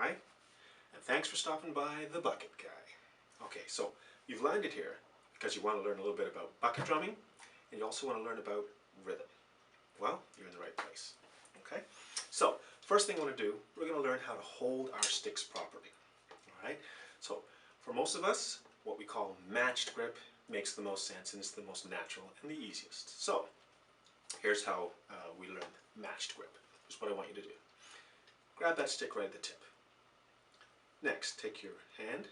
Hi, and thanks for stopping by the Bucket Guy. Okay, so you've landed here because you want to learn a little bit about bucket drumming, and you also want to learn about rhythm. Well, you're in the right place. Okay, so first thing I want to do, we're going to learn how to hold our sticks properly. All right, so for most of us, what we call matched grip makes the most sense, and it's the most natural and the easiest. So here's how we learn matched grip. Here's what I want you to do. Grab that stick right at the tip. Next, take your hand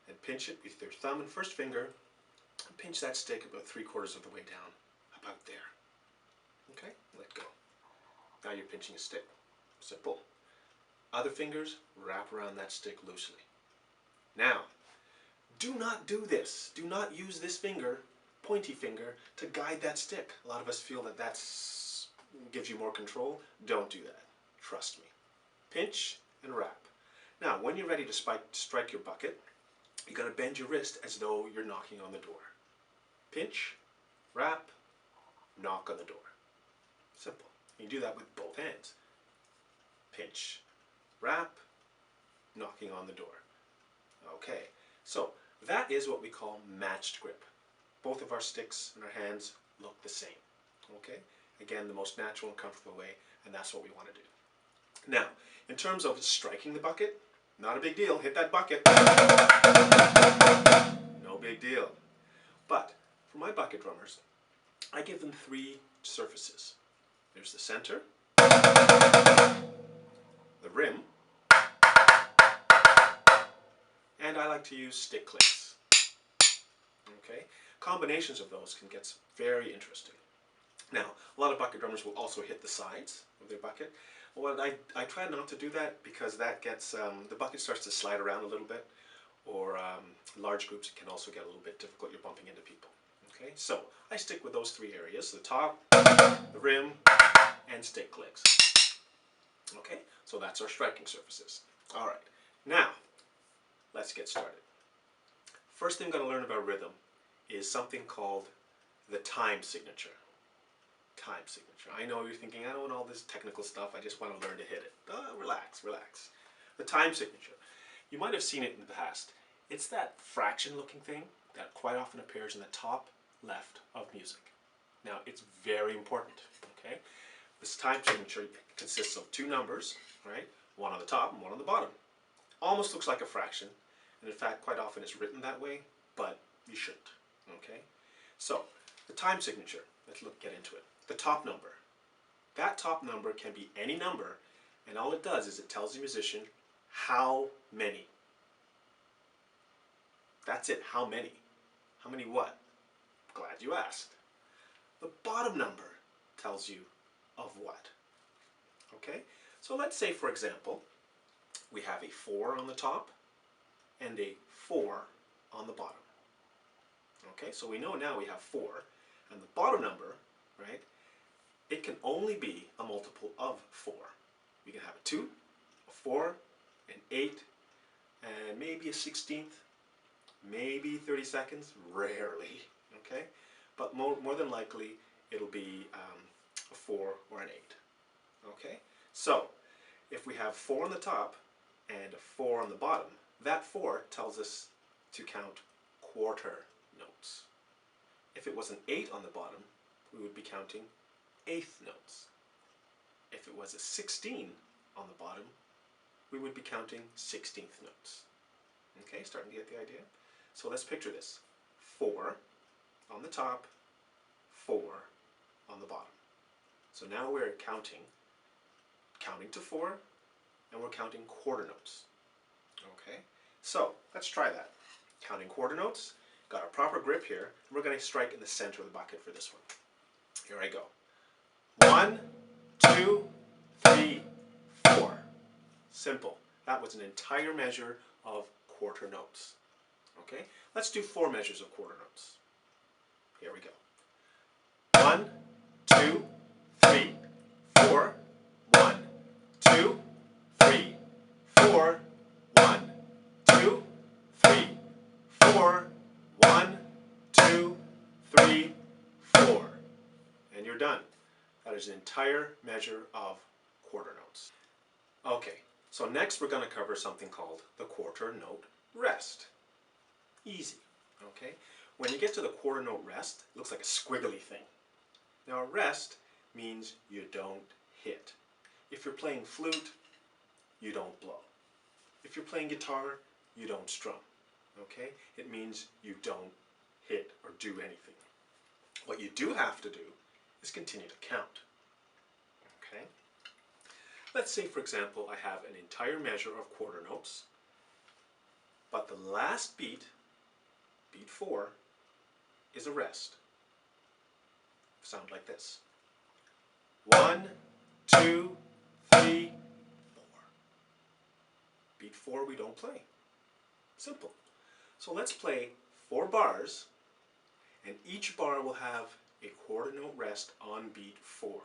and pinch it with your thumb and first finger, and pinch that stick about 3/4 of the way down, about there. Okay, let go. Now you're pinching a stick. Simple. Other fingers wrap around that stick loosely. Now, do not do this. Do not use this finger, pointy finger, to guide that stick. A lot of us feel that that gives you more control. Don't do that. Trust me. Pinch and wrap. Now, when you're ready to strike your bucket, you're going to bend your wrist as though you're knocking on the door. Pinch, wrap, knock on the door. Simple. You do that with both hands. Pinch, wrap, knocking on the door. Okay, so that is what we call matched grip. Both of our sticks and our hands look the same. Okay, again, the most natural and comfortable way, and that's what we want to do. Now, in terms of striking the bucket, not a big deal. Hit that bucket. No big deal. But for my bucket drummers, I give them 3 surfaces. There's the center, the rim, and I like to use stick clicks. Okay? Combinations of those can get very interesting. Now, a lot of bucket drummers will also hit the sides of their bucket. Well, I try not to do that because that gets, the bucket starts to slide around a little bit, or large groups can also get a little bit difficult. You're bumping into people. Okay, so I stick with those 3 areas: the top, the rim, and stick clicks. Okay, so that's our striking surfaces. All right, now let's get started. First thing I'm going to learn about rhythm is something called the time signature. Time signature. I know you're thinking, I don't want all this technical stuff, I just want to learn to hit it. Relax, relax. The time signature. You might have seen it in the past. It's that fraction looking thing that quite often appears in the top left of music. Now, it's very important, okay? This time signature consists of 2 numbers, right? One on the top and one on the bottom. Almost looks like a fraction, and in fact, quite often it's written that way, but you shouldn't, okay? So, the time signature, let's get into it. The top number. That top number can be any number, and all it does is it tells the musician how many. That's it, how many. How many what? Glad you asked. The bottom number tells you of what. Okay? So let's say, for example, we have a 4 on the top and a 4 on the bottom. Okay, so we know now we have 4, and the bottom number, right, it can only be a multiple of 4. We can have a 2, a 4, an 8, and maybe a 16th, maybe 30 seconds, rarely, okay? But more than likely, it'll be a 4 or an 8, okay? So, if we have 4 on the top and a 4 on the bottom, that 4 tells us to count quarter notes. If it was an 8 on the bottom, we would be counting eighth notes. If it was a 16 on the bottom, we would be counting 16th notes. Okay, starting to get the idea? So let's picture this. 4 on the top, 4 on the bottom. So now we're counting to 4, and we're counting quarter notes. Okay, so let's try that. Counting quarter notes, got a proper grip here, and we're going to strike in the center of the bucket for this one. Here I go. 1, 2, 3, 4. Simple. That was an entire measure of quarter notes. Okay, let's do 4 measures of quarter notes. Here we go. 1, 2, 3, 4. 1, 2, 3, 4. 1, 2, 3, 4. 1, 2, 3, 4. And you're done. That is an entire measure of quarter notes. Okay, So next we're going to cover something called the quarter note rest. Easy, okay? When you get to the quarter note rest, it looks like a squiggly thing. Now a rest means you don't hit. If you're playing flute, you don't blow. If you're playing guitar, you don't strum, okay? It means you don't hit or do anything. What you do have to do is continue to count, okay? Let's say, for example, I have an entire measure of quarter notes, but the last beat, beat 4, is a rest. Sound like this. 1, 2, 3, 4. Beat 4 we don't play. Simple. So let's play 4 bars, and each bar will have a quarter note rest on beat 4.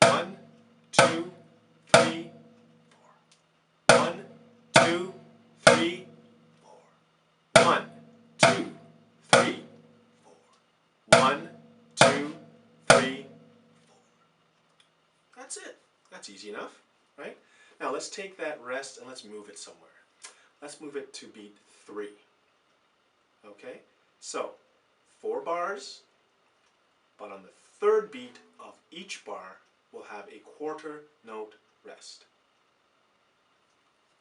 1, 2, 3, 4. 1, 2, 3, 4. 1, 2, 3, 4. 1, 2, 3, 4. That's it. That's easy enough, right? Now let's take that rest and let's move it somewhere. Let's move it to beat 3. Okay? So, 4 bars, but on the 3rd beat of each bar, we'll have a quarter note rest.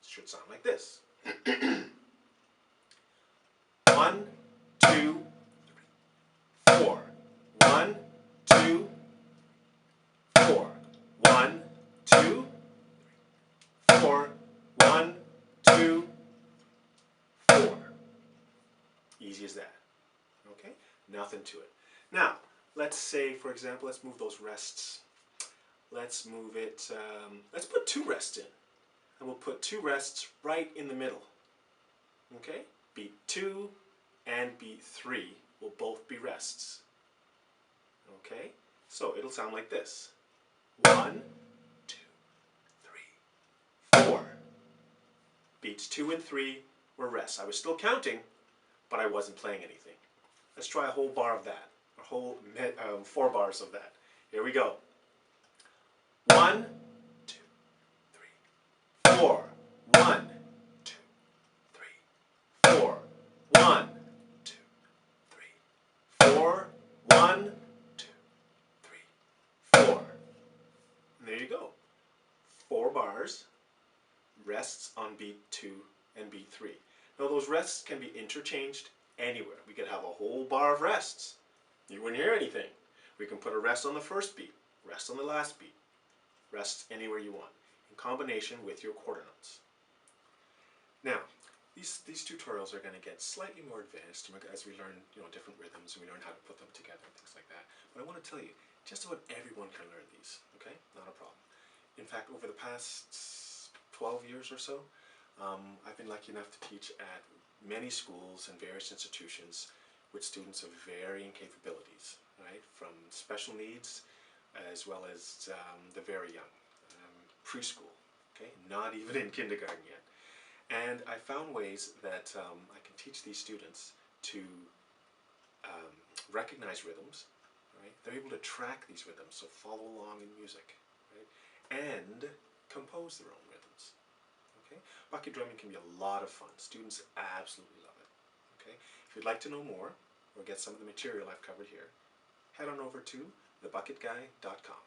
It should sound like this. 1, 2, 3, 4. 1, 2, 4. 1, 2, 4. 1, 2, 4. Easy as that. Okay? Nothing to it. Now, let's say, for example, let's move those rests. Let's move it, let's put 2 rests in. And we'll put 2 rests right in the middle. Okay? Beat 2 and beat 3 will both be rests. Okay? So it'll sound like this. 1, 2, 3, 4. Beats 2 and 3 were rests. I was still counting, but I wasn't playing anything. Let's try a whole bar of that. A whole 4 bars of that. Here we go. 1, 2, 3, 4. 1, 2, 3, 4. 1, 2, 3, 4. 1, 2, 3, 4. And there you go. 4 bars, rests on beat 2 and beat 3. Now those rests can be interchanged anywhere. We could have a whole bar of rests. You wouldn't hear anything. We can put a rest on the 1st beat, rest on the last beat, rest anywhere you want, in combination with your quarter notes. Now, these tutorials are going to get slightly more advanced as we learn different rhythms and we learn how to put them together and things like that. But I want to tell you, just about everyone can learn these, okay? Not a problem. In fact, over the past 12 years or so, I've been lucky enough to teach at many schools and various institutions with students of varying capabilities, right? From special needs as well as the very young, preschool, okay? Not even in kindergarten yet. And I found ways that I can teach these students to recognize rhythms, right? They're able to track these rhythms, so follow along in music, right? And compose their own rhythms, okay? Bucket drumming can be a lot of fun. Students absolutely love it, okay? If you'd like to know more or get some of the material I've covered here, head on over to thebucketguy.com.